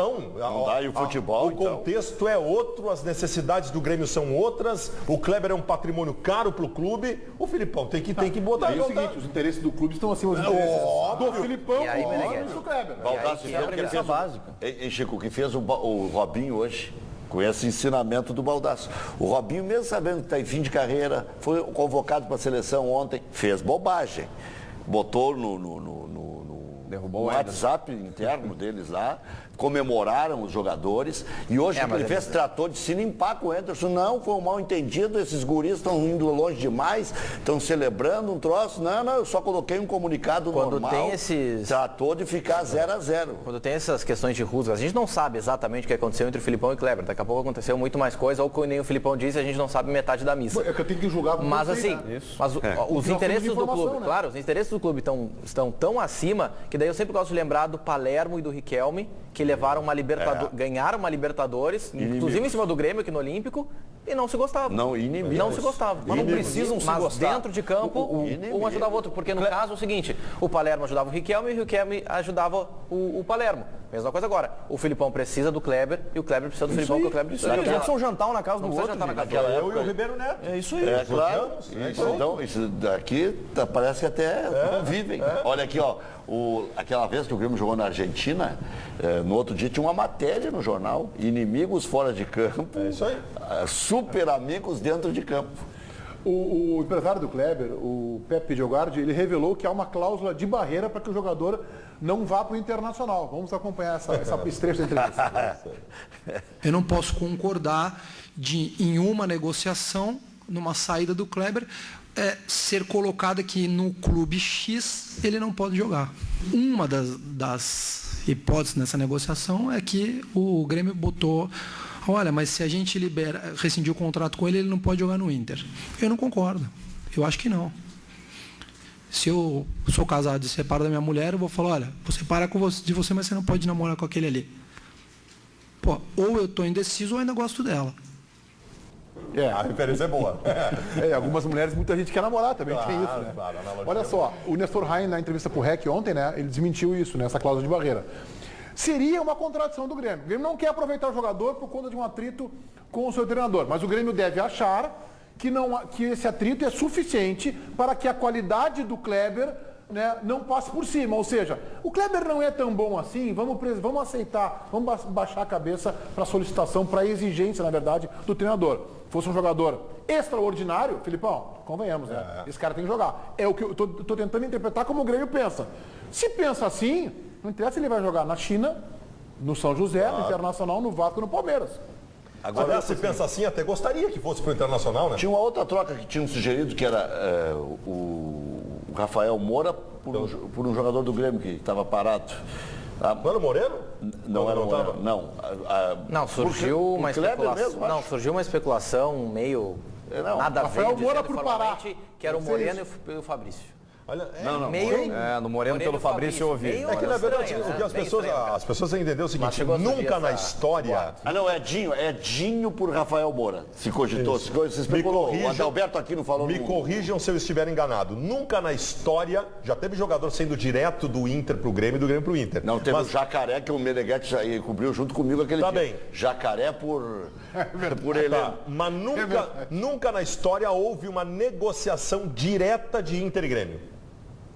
Não dá, e o futebol, o contexto é outro, as necessidades do Grêmio são outras, o Kleber é um patrimônio caro para o clube, o Filipão tem que botar... E é o seguinte, os interesses do clube estão acima dos interesses do Filipão e do Kleber. Baldasso, é a premissa básica. Chico, o que fez o Robinho hoje, com esse ensinamento do Baldasso. O Robinho, mesmo sabendo que está em fim de carreira, foi convocado para a seleção ontem, fez bobagem. Botou Derrubou o o WhatsApp interno deles lá, comemoraram os jogadores, e hoje o que ele fez, tratou de se limpar com o Anderson. Não, foi um mal entendido, esses guris estão indo longe demais, estão celebrando um troço. Não, eu só coloquei um comunicado normal. Tem esses... Tratou de ficar 0-0. Quando tem essas questões de rusga, a gente não sabe exatamente o que aconteceu entre o Filipão e o Kleber. Daqui a pouco aconteceu muito mais coisa, ou como nem o Filipão disse, a gente não sabe metade da missa. É que eu tenho que julgar. Mas assim, os interesses do clube, né? claro, os interesses do clube estão tão acima, que daí eu sempre gosto de lembrar do Palermo e do Riquelme, que levaram uma ganharam uma Libertadores, inclusive em cima do Grêmio aqui no Olímpico, e não se gostavam. Não se gostavam. Mas não precisam se gostar. Mas dentro de campo, um ajudava o outro. Porque no caso é o seguinte, o Palermo ajudava o Riquelme e o Riquelme ajudava o Palermo. Mesma coisa agora. O Filipão precisa do Kleber e o Kleber precisa do Filipão, que o Kleber precisa do Eles vão jantar um na casa do outro. Eu e o Ribeiro Neto. É isso aí. É claro. Então, isso daqui parece que até convivem. Olha aqui, ó. Aquela vez que o Grêmio jogou na Argentina, no outro dia tinha uma matéria no jornal: inimigos fora de campo, isso aí. Super amigos dentro de campo. O empresário do Kleber, o Pepe Giogardi, ele revelou que há uma cláusula de barreira para que o jogador não vá para o Internacional. Vamos acompanhar esse trecho da entrevista. Eu não posso concordar em uma negociação, numa saída do Kleber, ser colocada que no clube X ele não pode jogar. Uma das hipóteses nessa negociação é que o Grêmio botou: olha, mas se a gente rescindir o contrato com ele, ele não pode jogar no Inter. Eu não concordo. Eu acho que não. Se eu sou casado e separo da minha mulher, eu vou falar: olha, vou separar de você, mas você não pode namorar com aquele ali. Pô, ou eu estou indeciso ou ainda gosto dela. A referência é boa. Algumas mulheres, muita gente quer namorar também, tem isso, né? Claro, olha só, o Nestor Rain, na entrevista com o REC ontem, né, ele desmentiu isso, né, essa cláusula de barreira. Seria uma contradição do Grêmio. O Grêmio não quer aproveitar o jogador por conta de um atrito com o seu treinador, mas o Grêmio deve achar que esse atrito é suficiente para que a qualidade do Kleber, né, não passe por cima. Ou seja, o Kleber não é tão bom assim, vamos aceitar, vamos baixar a cabeça para a solicitação, para a exigência, na verdade, do treinador. Fosse um jogador extraordinário, Filipão, convenhamos, né? Esse cara tem que jogar. É o que eu estou tentando interpretar como o Grêmio pensa. Se pensa assim, não interessa se ele vai jogar na China, no São José, no Internacional, no Vasco, no Palmeiras. Agora, se pensa assim, até gostaria que fosse para o Internacional, né? Tinha uma outra troca que tinham sugerido, que era o Rafael Moura por um jogador do Grêmio que estava parado. Mano Moreno? Não era o Moreno, não. Não, surgiu uma especulação. Não, surgiu uma especulação meio nada a ver. Rafael Moura por Pará. Que era o Moreno e o Fabrício. Olha, No Moreno pelo Fabrício eu ouvi. É que na verdade o que as pessoas têm que entender é o seguinte: nunca na história. É Dinho por Rafael Moura. Se cogitou, se especulou. O Adalberto aqui não falou. Me corrijam se eu estiver enganado. Nunca na história já teve jogador sendo direto do Inter pro Grêmio e do Grêmio pro Inter. Não, teve o Jacaré, que o Meneghetti já cobriu junto comigo aquele dia. Bem. Jacaré por ele. Mas nunca na história houve uma negociação direta de Inter e Grêmio.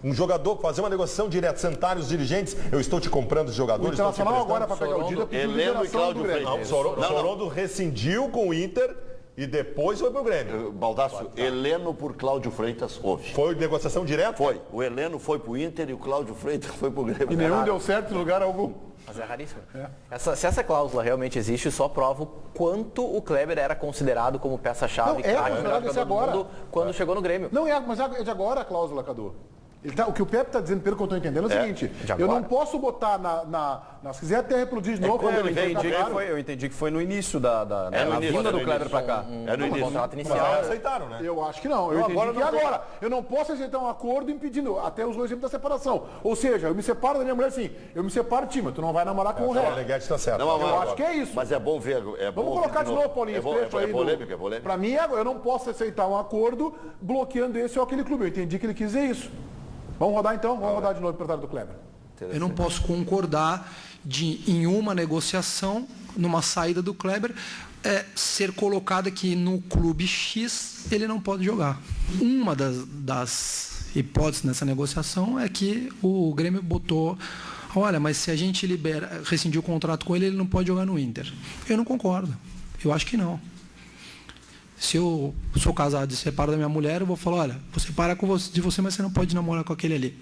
Um jogador fazer uma negociação direta, sentar os dirigentes, eu estou te comprando os jogadores. O Internacional agora para pegar o Dida, Heleno e Cláudio Freitas. Sorondo rescindiu com o Inter e depois foi pro Grêmio. Baldasso, Heleno por Cláudio Freitas houve. Foi negociação direta? Foi. O Heleno foi pro Inter e o Cláudio Freitas foi pro Grêmio. E nenhum deu certo em lugar algum. Mas é raríssimo. Se essa cláusula realmente existe, só prova o quanto o Kleber era considerado como peça-chave quando chegou no Grêmio. Não, mas é de agora a cláusula, Cadu. O que o Pepe está dizendo, pelo que eu estou entendendo, é o seguinte: eu não posso botar se quiser até reproduzir de novo. Quando eu entendi que foi no início da vinda do Kleber para cá. É no início. Contrato inicial. Aceitaram, né? Eu acho que não. Eu entendi que agora. Eu não posso aceitar um acordo impedindo, até os 2 exemplos da separação. Ou seja, eu me separo da minha mulher assim, eu me separo de ti, mas tu não vai namorar com o resto. O Meneghetti está certo. Eu acho que é isso. Mas é bom ver. Vamos colocar de novo, Paulinho, esse trecho aí. É polêmico. Para mim, eu não posso aceitar um acordo bloqueando esse ou aquele clube. Eu entendi que ele quis dizer isso. Vamos rodar então? Vamos rodar de novo o empresário do Kleber. Eu não posso concordar em uma negociação, numa saída do Kleber, ser colocada que no clube X ele não pode jogar. Uma das hipóteses nessa negociação é que o Grêmio botou: olha, mas se a gente rescindir o contrato com ele, ele não pode jogar no Inter. Eu não concordo. Eu acho que não. Se eu sou casado e separo da minha mulher, eu vou falar: olha, vou separar de você, mas você não pode namorar com aquele ali.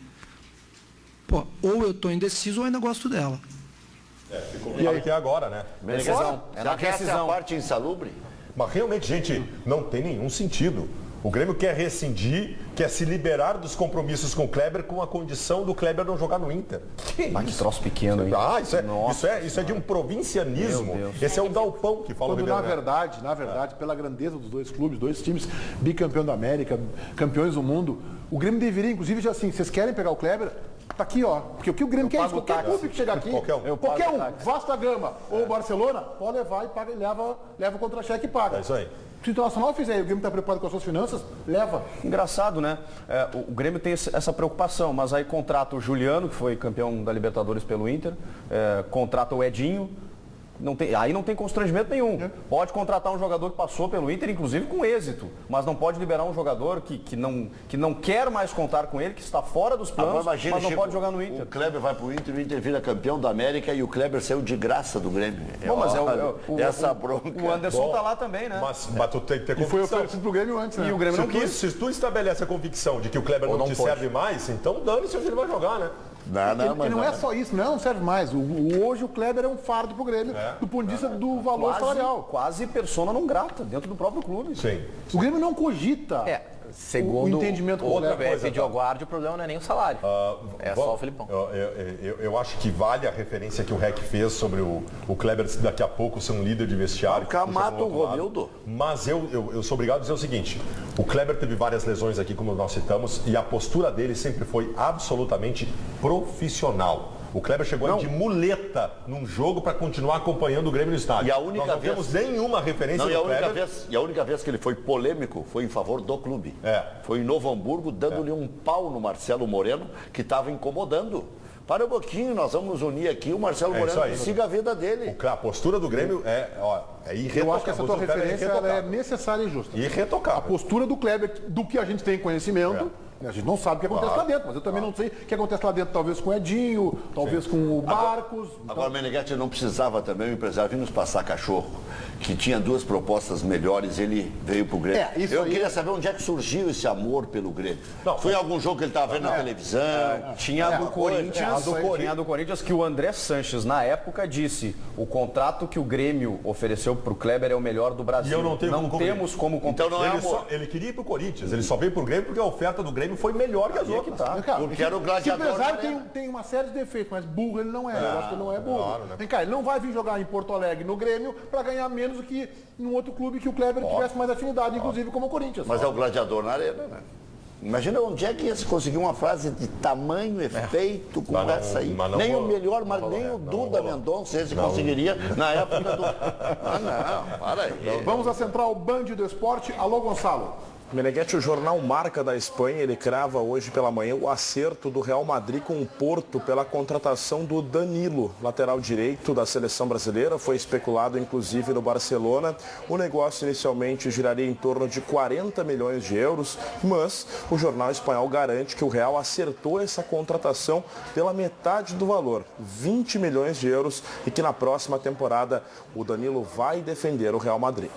Pô, ou eu estou indeciso ou ainda gosto dela. Ficou claro aqui agora, né? Decisão. Já que essa é a parte insalubre? Mas realmente, gente, não tem nenhum sentido. O Grêmio quer rescindir, quer se liberar dos compromissos com o Kleber com a condição do Kleber não jogar no Inter. Que troço pequeno, hein? Isso é de um provincianismo. Esse é o Galpão que fala. Quando na verdade, pela grandeza dos dois clubes, dois times bicampeão da América, campeões do mundo, o Grêmio deveria, inclusive, já assim, vocês querem pegar o Kleber? Tá aqui, ó. Porque o que o Grêmio quer é isso. Qualquer clube que chegar aqui, qualquer um, Vasco da Gama ou Barcelona, pode levar e paga, leva o contra-cheque e paga. É isso aí. Se o Internacional fizer e o Grêmio está preocupado com as suas finanças, leva. Engraçado, né? O Grêmio tem essa preocupação, mas aí contrata o Juliano, que foi campeão da Libertadores pelo Inter, contrata o Edinho. Aí não tem constrangimento nenhum. Pode contratar um jogador que passou pelo Inter, inclusive com êxito, mas não pode liberar um jogador que não quer mais contar com ele, que está fora dos planos, mas não pode jogar no Inter. O Kleber vai para o Inter, o Inter vira campeão da América e o Kleber saiu de graça do Grêmio. Essa bronca. O Anderson está lá também, né? Mas tu tem que ter convicção. E foi oferecido pro Grêmio antes, né? E o Grêmio não quis. Se tu estabelece a convicção de que o Kleber não te serve mais, então dane-se onde ele vai jogar, né? Não é só isso, não serve mais. Hoje o Kleber é um fardo pro Grêmio, do ponto de vista do valor salarial. Quase persona não grata dentro do próprio clube. Sim. O Grêmio não cogita segundo o entendimento com outra vez. Videoguarde, o problema não é nem o salário. Só o Filipão. Eu acho que vale a referência que o REC fez sobre o Kleber daqui a pouco ser um líder de vestiário. Mata o Romildo. Mas eu sou obrigado a dizer o seguinte: o Kleber teve várias lesões aqui, como nós citamos, e a postura dele sempre foi absolutamente profissional. O Kleber chegou de muleta num jogo para continuar acompanhando o Grêmio no estádio. E a única Nós não temos nenhuma referência do Kleber. E a única vez que ele foi polêmico foi em favor do clube. Foi em Novo Hamburgo, dando-lhe um pau no Marcelo Moreno, que estava incomodando. Para um pouquinho, nós vamos nos unir aqui, o Marcelo Moreno siga a vida dele. A postura do Grêmio é irretocável. Eu acho que essa tua referência é necessária e justa. Irretocável. A postura do Kleber, do que a gente tem conhecimento, a gente não sabe o que acontece lá dentro, mas eu também não sei o que acontece lá dentro, talvez com o Edinho, talvez com o Barcos. Agora o Meneghetti não precisava também, o empresário vinha nos passar cachorro, que tinha duas propostas melhores, ele veio pro Grêmio. Eu queria saber onde é que surgiu esse amor pelo Grêmio. Foi algum jogo que ele estava vendo na televisão? Tinha a do Corinthians que o André Sanches, na época, disse: o contrato que o Grêmio ofereceu pro Kleber é o melhor do Brasil. E eu não temos como competir. Então não é amor. Ele queria ir pro Corinthians, ele só veio pro Grêmio porque a oferta do Grêmio foi melhor que as outras. Porque era o gladiador. Esse empresário tem uma série de defeitos, mas burro ele não é. Eu acho que ele não é burro. Claro, né? Vem cá, ele não vai vir jogar em Porto Alegre no Grêmio para ganhar menos do que num outro clube que o Kleber tivesse mais afinidade, inclusive como o Corinthians. Mas é o gladiador na arena, né? Imagina onde é que ia se conseguir uma frase de tamanho, efeito, com essa aí. Nem o melhor, mas nem o Duda Mendonça esse conseguiria na época do... não, para aí. Vamos à Central Band do Esporte. Alô, Gonçalo. Meneghetti, o jornal Marca da Espanha, ele crava hoje pela manhã o acerto do Real Madrid com o Porto pela contratação do Danilo, lateral direito da seleção brasileira. Foi especulado inclusive no Barcelona. O negócio inicialmente giraria em torno de 40 milhões de euros, mas o jornal espanhol garante que o Real acertou essa contratação pela metade do valor, 20 milhões de euros, e que na próxima temporada o Danilo vai defender o Real Madrid.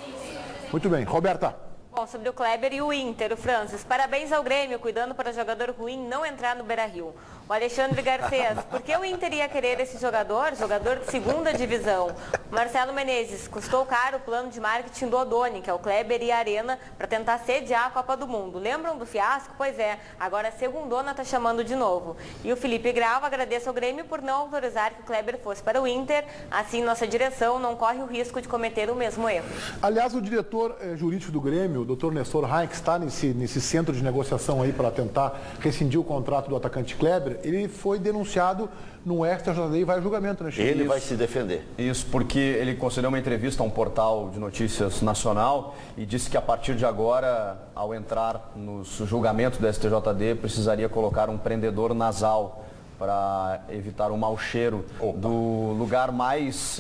Muito bem. Roberta. Bom, sobre o Kleber e o Inter, o Francis. Parabéns ao Grêmio, cuidando para jogador ruim não entrar no Beira-Rio. O Alexandre Garcês, por que o Inter ia querer esse jogador de segunda divisão? Marcelo Menezes, custou caro o plano de marketing do Odoni, que é o Kleber e a Arena, para tentar sediar a Copa do Mundo. Lembram do fiasco? Pois é, agora a segundona está chamando de novo. E o Felipe Grau agradece ao Grêmio por não autorizar que o Kleber fosse para o Inter, assim nossa direção não corre o risco de cometer o mesmo erro. Aliás, o diretor jurídico do Grêmio, o Dr. Nestor Heinck, que está nesse centro de negociação aí para tentar rescindir o contrato do atacante Kleber, ele foi denunciado no STJD e vai a julgamento, né, Chico? Ele vai se defender. Isso, porque ele concedeu uma entrevista a um portal de notícias nacional e disse que a partir de agora, ao entrar nos julgamentos do STJD, precisaria colocar um prendedor nasal para evitar o mau cheiro do lugar mais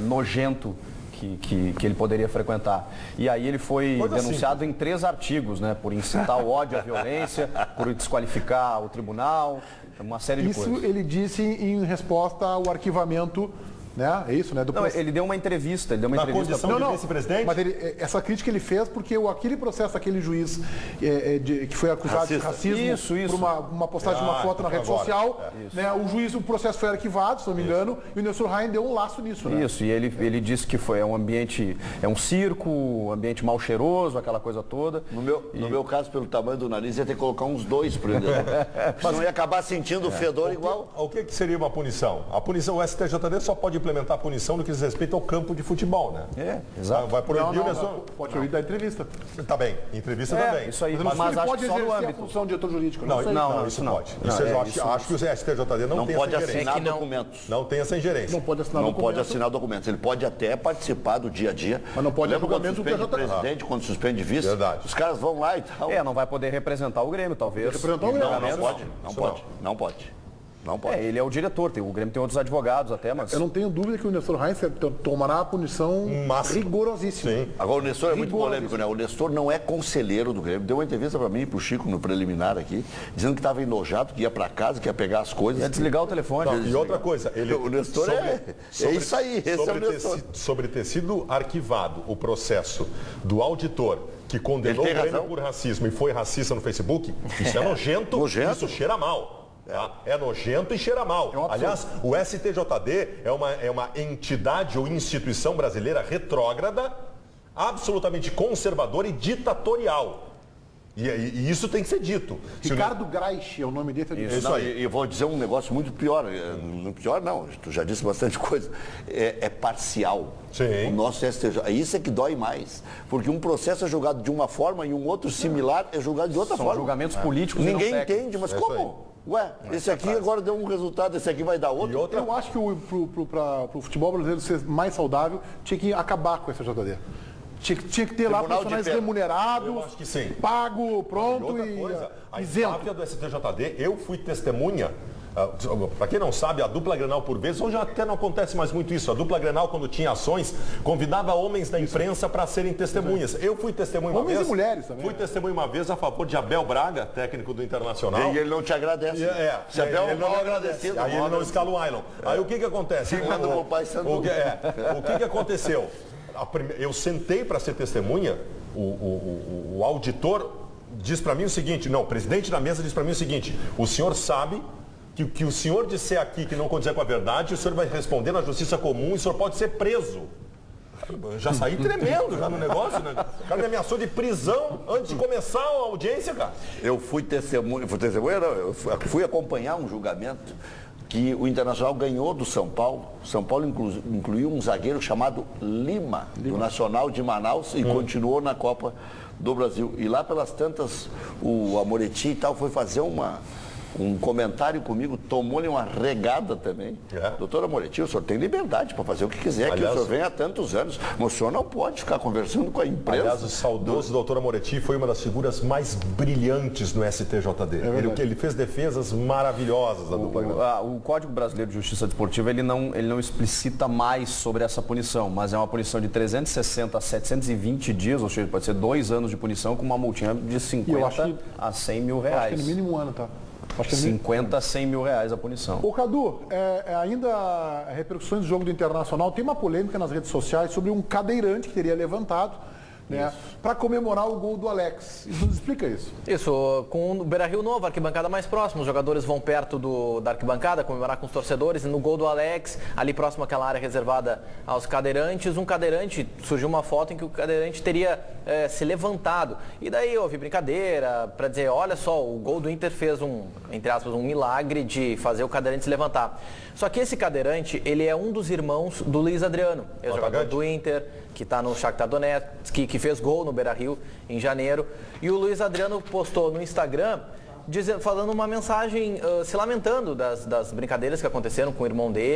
nojento que ele poderia frequentar. E aí ele foi denunciado em 3 artigos, né? Por incitar o ódio à violência, por desqualificar o tribunal, uma série de coisas. Isso ele disse em resposta ao arquivamento, né? É isso, né? Não, ele deu uma entrevista. Ele deu uma entrevista condição de vice-presidente? Mas essa crítica ele fez porque aquele processo, aquele juiz que foi acusado de racismo por uma postagem de uma foto na rede social, né? O processo foi arquivado, se não me engano, e o Nessur Hain deu um laço nisso, né? Isso, e ele disse que foi um ambiente, um circo, um ambiente mal cheiroso, aquela coisa toda. No meu caso, pelo tamanho do nariz, ia ter que colocar uns 2 para ele. Mas não ia acabar sentindo o fedor igual. O que seria uma punição? A punição, o STJD só pode implementar a punição no que diz respeito ao campo de futebol, né? Exato. Vai proibir o Nessur. Pode proibir da entrevista. Tá bem, entrevista também. Isso aí, Mas acho pode que só no exercer a âmbito. função de diretor jurídico. Não, isso não pode. Acho que o STJD não tem pode essa ingerência. assinar documentos. Não tem essa ingerência. Não pode assinar Não documento. pode assinar documentos. Ele pode até participar do dia a dia. Mas não pode Lembra quando julgamento do suspende o TJD. presidente, quando suspende vice? Verdade. Os caras vão lá e tal. Não vai poder representar o Grêmio, talvez. Representar o Grêmio. Não pode. Não pode. Ele é o diretor, o Grêmio tem outros advogados até, mas... Eu não tenho dúvida que o Nessur Hain tomará a punição rigorosíssima. Sim. Agora o Nestor é muito polêmico, né? O Nestor não é conselheiro do Grêmio. Deu uma entrevista para mim e para o Chico no preliminar aqui, dizendo que estava enojado, que ia para casa, que ia pegar as coisas. Ia desligar o telefone. E outra coisa, O Nestor é isso aí, esse é o Nestor. Sobre ter sido arquivado o processo do auditor que condenou o Grêmio por racismo e foi racista no Facebook, isso é nojento, isso cheira mal. É nojento e cheira mal. Aliás, o STJD é uma entidade ou instituição brasileira retrógrada, absolutamente conservadora e ditatorial. E isso tem que ser dito. Ricardo Graich é o nome dele. Isso aí. E eu vou dizer um negócio muito pior. Pior não, tu já disse bastante coisa. É parcial. Sim. O nosso STJ. Isso é que dói mais. Porque um processo é julgado de uma forma e um outro similar é julgado de outra forma. São julgamentos políticos. Ninguém entende, mas como? Ué, esse aqui agora deu um resultado, esse aqui vai dar outro. Eu acho que para o futebol brasileiro ser mais saudável, tinha que acabar com o STJD. Tinha que ter lá profissionais remunerados, eu acho que sim. Pago, pronto e coisa, a isento. máfia do STJD, eu fui testemunha. Para quem não sabe, a dupla Grenal por vezes, hoje até não acontece mais muito isso. A dupla Grenal, quando tinha ações, convidava homens da imprensa para serem testemunhas. Eu fui testemunha uma vez. Homens e mulheres também. Fui testemunha uma vez a favor de Abel Braga, técnico do Internacional. E ele não te agradece. Se Abel não agradecido. Aí ele não escala o Island. Aí o que acontece? O que aconteceu? Eu sentei para ser testemunha, o auditor diz para mim o seguinte, o presidente da mesa diz para mim o seguinte, o senhor sabe que o senhor disser aqui que não condizer com a verdade, o senhor vai responder na justiça comum e o senhor pode ser preso. Eu já saí tremendo já no negócio, né? O cara me ameaçou de prisão antes de começar a audiência, cara. Eu fui testemunha não, eu fui acompanhar um julgamento que o Internacional ganhou do São Paulo. São Paulo incluiu um zagueiro chamado Lima, do Nacional de Manaus, e continuou na Copa do Brasil. E lá pelas tantas, o Amoretti e tal foi fazer um comentário comigo, tomou-lhe uma regada também. Doutor Amoretti, o senhor tem liberdade para fazer o que quiser, aliás, que o senhor vem há tantos anos, mas o senhor não pode ficar conversando com a imprensa. Aliás, o saudoso doutor Amoretti foi uma das figuras mais brilhantes no STJD. Ele fez defesas maravilhosas da dupla Grenal. O Código Brasileiro de Justiça Desportiva, ele não explicita mais sobre essa punição, mas é uma punição de 360 a 720 dias, ou seja, pode ser 2 anos de punição com uma multinha de 50 a 100 mil reais. Acho que no mínimo 1 ano, tá? 50 a 100 mil reais a punição. Ô Cadu, ainda repercussões do jogo do Internacional, tem uma polêmica nas redes sociais sobre um cadeirante que teria levantado, né, para comemorar o gol do Alex. Nos explica isso. Isso, com o Beira-Rio novo, arquibancada mais próxima, os jogadores vão perto da arquibancada, comemorar com os torcedores, e no gol do Alex, ali próximo àquela área reservada aos cadeirantes, surgiu uma foto em que o cadeirante teria se levantado. E daí houve brincadeira, para dizer, olha só, o gol do Inter fez entre aspas, um milagre de fazer o cadeirante se levantar. Só que esse cadeirante, ele é um dos irmãos do Luiz Adriano, ex-jogador do Inter, que está no Shakhtar Donetsk, que fez gol no Beira-Rio em janeiro. E o Luiz Adriano postou no Instagram, falando uma mensagem, se lamentando das brincadeiras que aconteceram com o irmão dele.